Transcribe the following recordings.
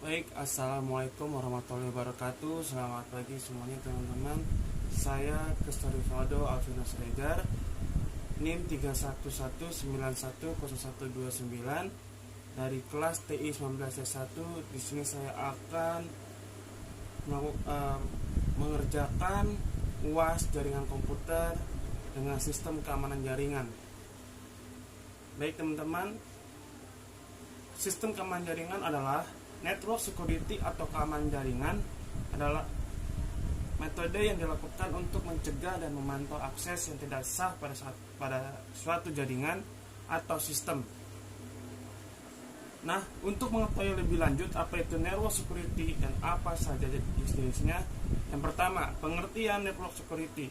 Baik, assalamualaikum warahmatullahi wabarakatuh. Selamat pagi semuanya teman-teman. Saya Kustari Valdo Alvinus Regar, NIM 311910129 dari kelas TI 19S1. Di sini saya akan mengerjakan UAS jaringan komputer dengan sistem keamanan jaringan. Baik teman-teman, sistem keamanan jaringan adalah network security atau keamanan jaringan adalah metode yang dilakukan untuk mencegah dan memantau akses yang tidak sah pada suatu jaringan atau sistem. Nah, untuk mengetahui lebih lanjut apa itu network security dan apa saja jenis-jenisnya, yang pertama, pengertian network security.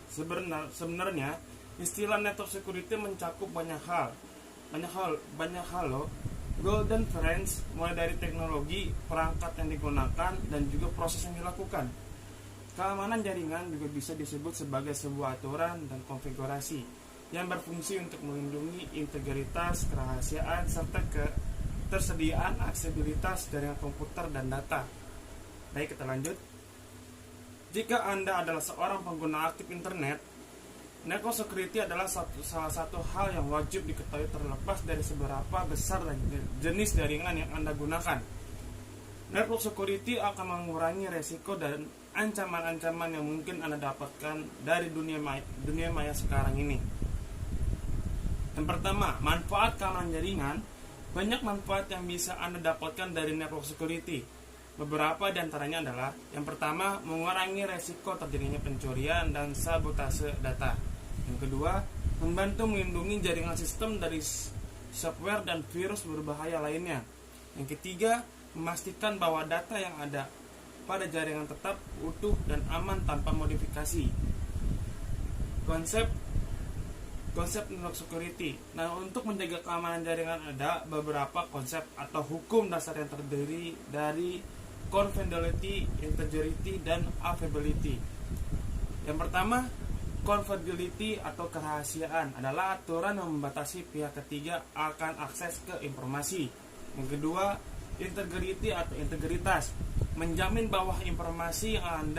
Sebenarnya istilah network security mencakup banyak hal loh. Golden Friends, mulai dari teknologi, perangkat yang digunakan, dan juga proses yang dilakukan. Keamanan jaringan juga bisa disebut sebagai sebuah aturan dan konfigurasi yang berfungsi untuk melindungi integritas, kerahasiaan, serta ketersediaan aksesibilitas jaringan komputer dan data. Baik, kita lanjut. Jika Anda adalah seorang pengguna aktif internet, network security adalah salah satu hal yang wajib diketahui terlepas dari seberapa besar dan jenis jaringan yang Anda gunakan. Network security akan mengurangi resiko dan ancaman-ancaman yang mungkin Anda dapatkan dari dunia maya sekarang ini. Yang pertama, manfaat keamanan jaringan. Banyak manfaat yang bisa Anda dapatkan dari network security. Beberapa di antaranya adalah, yang pertama, mengurangi resiko terjadinya pencurian dan sabotase data. Yang kedua, membantu melindungi jaringan sistem dari software dan virus berbahaya lainnya. Yang ketiga, memastikan bahwa data yang ada pada jaringan tetap utuh dan aman tanpa modifikasi. Konsep network security. Nah, untuk menjaga keamanan jaringan ada beberapa konsep atau hukum dasar yang terdiri dari confidentiality, integrity, dan availability. Yang pertama, confidentiality atau kerahasiaan adalah aturan yang membatasi pihak ketiga akan akses ke informasi. Yang kedua, integrity atau integritas, menjamin bahwa informasi yang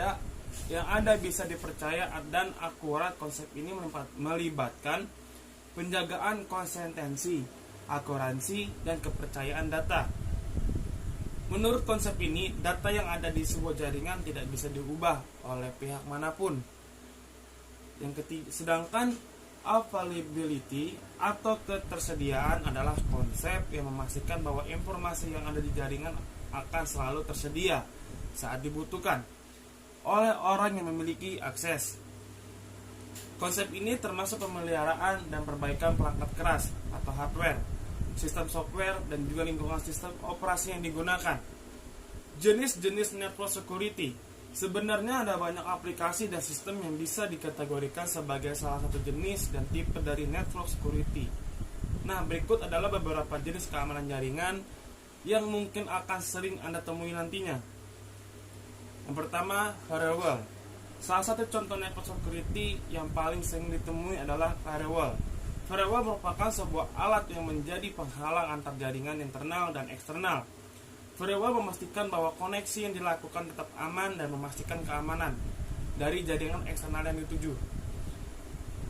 ada bisa dipercaya dan akurat. Konsep ini melibatkan penjagaan konsistensi, akuransi, dan kepercayaan data. Menurut konsep ini, data yang ada di sebuah jaringan tidak bisa diubah oleh pihak manapun. Yang ketiga, sedangkan availability atau ketersediaan adalah konsep yang memastikan bahwa informasi yang ada di jaringan akan selalu tersedia saat dibutuhkan oleh orang yang memiliki akses. Konsep ini termasuk pemeliharaan dan perbaikan perangkat keras atau hardware, sistem software, dan juga lingkungan sistem operasi yang digunakan. Jenis-jenis network security. Sebenarnya ada banyak aplikasi dan sistem yang bisa dikategorikan sebagai salah satu jenis dan tipe dari network security. Nah, berikut adalah beberapa jenis keamanan jaringan yang mungkin akan sering Anda temui nantinya. Yang pertama, firewall. Salah satu contoh network security yang paling sering ditemui adalah firewall. Firewall merupakan sebuah alat yang menjadi penghalang antar jaringan internal dan eksternal. Firewall memastikan bahwa koneksi yang dilakukan tetap aman dan memastikan keamanan dari jaringan eksternal yang dituju.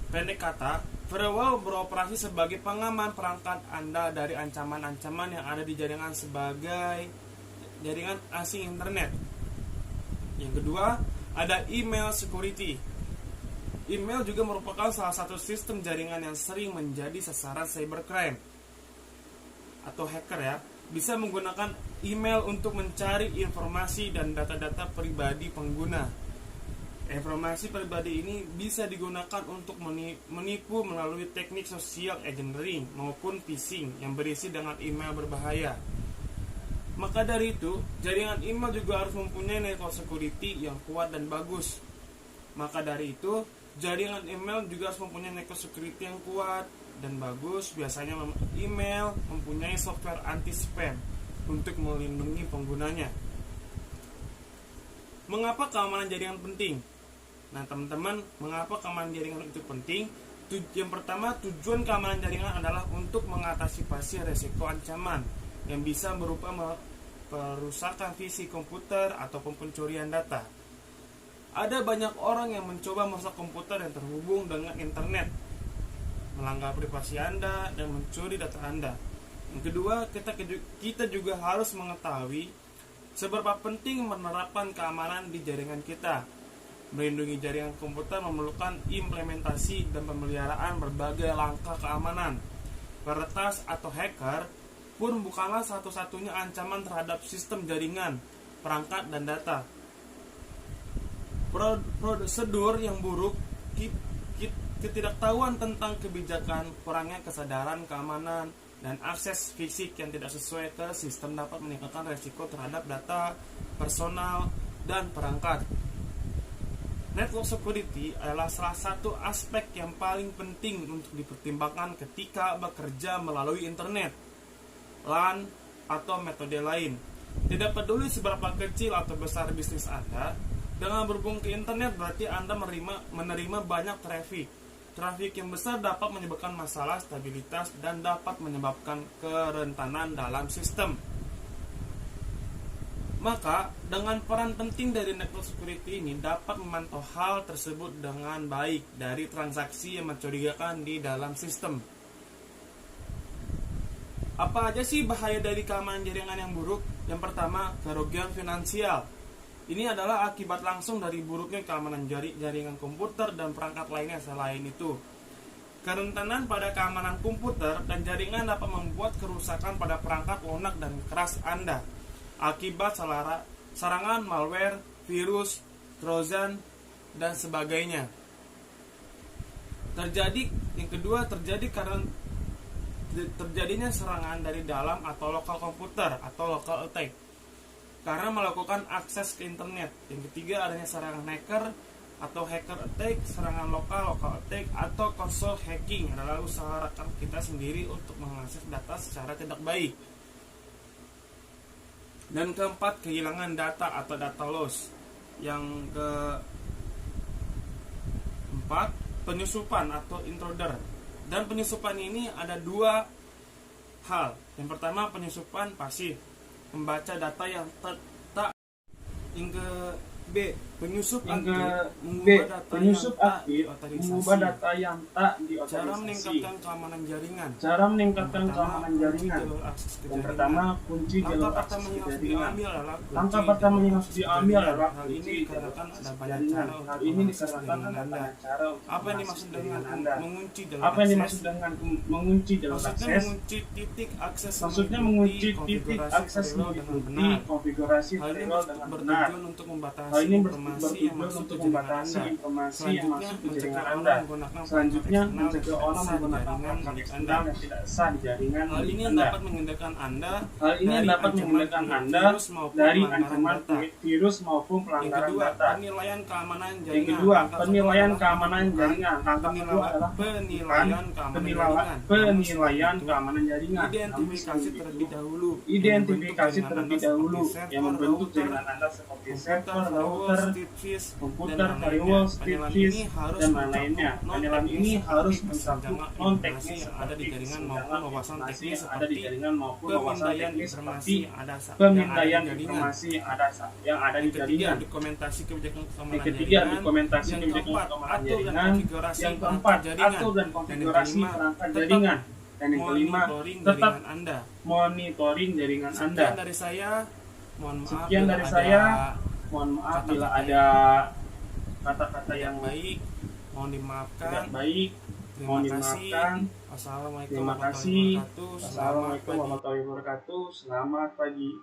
Pendek kata, firewall beroperasi sebagai pengaman perangkat Anda dari ancaman-ancaman yang ada di jaringan sebagai jaringan asing internet. Yang kedua, ada email security. Email juga merupakan salah satu sistem jaringan yang sering menjadi sasaran cybercrime atau hacker ya. Bisa menggunakan email untuk mencari informasi dan data-data pribadi pengguna. Informasi pribadi ini bisa digunakan untuk menipu melalui teknik social engineering maupun phishing yang berisi dengan email berbahaya. Maka dari itu, jaringan email juga harus mempunyai network security yang kuat dan bagus. Maka dari itu, jaringan email juga harus mempunyai network security yang kuat dan bagus. Biasanya email mempunyai software anti-spam untuk melindungi penggunanya. Mengapa keamanan jaringan penting? Nah teman-teman, mengapa keamanan jaringan itu penting? Yang pertama, tujuan keamanan jaringan adalah untuk mengatasi risiko ancaman yang bisa berupa perusakan visi komputer ataupun pencurian data. Ada banyak orang yang mencoba merusak komputer yang terhubung dengan internet, melanggar privasi Anda dan mencuri data Anda. Yang kedua, kita juga harus mengetahui seberapa penting menerapkan keamanan di jaringan kita. Melindungi jaringan komputer memerlukan implementasi dan pemeliharaan berbagai langkah keamanan. Peretas atau hacker pun bukanlah satu-satunya ancaman terhadap sistem jaringan, perangkat, dan data. Prosedur yang buruk, ketidaktahuan tentang kebijakan, kurangnya kesadaran keamanan, dan akses fisik yang tidak sesuai ke sistem dapat meningkatkan resiko terhadap data personal dan perangkat. Network security adalah salah satu aspek yang paling penting untuk dipertimbangkan ketika bekerja melalui internet, LAN, atau metode lain. Tidak peduli seberapa kecil atau besar bisnis Anda, dengan berhubung ke internet berarti Anda menerima banyak traffic. Traffic yang besar dapat menyebabkan masalah stabilitas dan dapat menyebabkan kerentanan dalam sistem. Maka, dengan peran penting dari network security ini dapat memantau hal tersebut dengan baik dari transaksi yang mencurigakan di dalam sistem. Apa aja sih bahaya dari keamanan jaringan yang buruk? Yang pertama, kerugian finansial. Ini adalah akibat langsung dari buruknya keamanan jaringan komputer dan perangkat lainnya. Selain itu, kerentanan pada keamanan komputer dan jaringan dapat membuat kerusakan pada perangkat lunak dan keras Anda akibat serangan malware, virus, trojan, dan sebagainya. Yang kedua terjadi karena terjadinya serangan dari dalam atau lokal komputer atau local attack karena melakukan akses ke internet. Yang ketiga, adanya serangan hacker atau hacker attack, serangan local attack, atau console hacking adalah usaha rekan kita sendiri untuk mengakses data secara tidak baik. Dan keempat, kehilangan data atau data loss. Yang keempat, penyusupan atau intruder. Dan penyusupan ini ada dua hal. Yang pertama, penyusupan pasif, membaca data yang tak. Yang ke B, penyusup aktif, mengubah data yang tak diotorisasi. Cara meningkatkan keamanan jaringan. Yang pertama, kunci jalur akses ke jaringan. Langkah pertama yang harus diambil adalah kunci jalur akses ke jaringan. Hal ini dikarenakan ada banyak cara. Apa yang dimaksud dengan mengunci jalur akses? Maksudnya mengunci titik akses mengikuti konfigurasi firewall dengan benar. Hal ini bertujuan untuk membatasi informasi yang masuk ke jaringan Anda. Selanjutnya, mencegah orang menggunakan perangkat eksternal yang tidak sah di jaringan Anda. Hal ini dapat menghindarkan Anda dari ancaman virus maupun pelanggaran data. Yang kedua, penilaian keamanan jaringan. Langkah kedua adalah penilaian keamanan jaringan. Identifikasi terlebih dahulu yang membentuk jaringan Anda seperti server, router, komputer, firewall, switches, dan lain-lainnya. Penilaian ini harus mencakup non-teknis seperti informasi yang ada di jaringan maupun wawasan teknis seperti pemindaian informasi yang ada di jaringan. Yang ketiga, dokumentasi kebijakan keamanan jaringan. Yang keempat, atur dan konfigurasi perangkat jaringan. Dan yang kelima, tetap monitoring jaringan Anda. Sekian dari saya. Mohon maaf bila ada kata-kata yang baik, mohon dimaafkan. Assalamualaikum warahmatullahi wabarakatuh. Selamat pagi.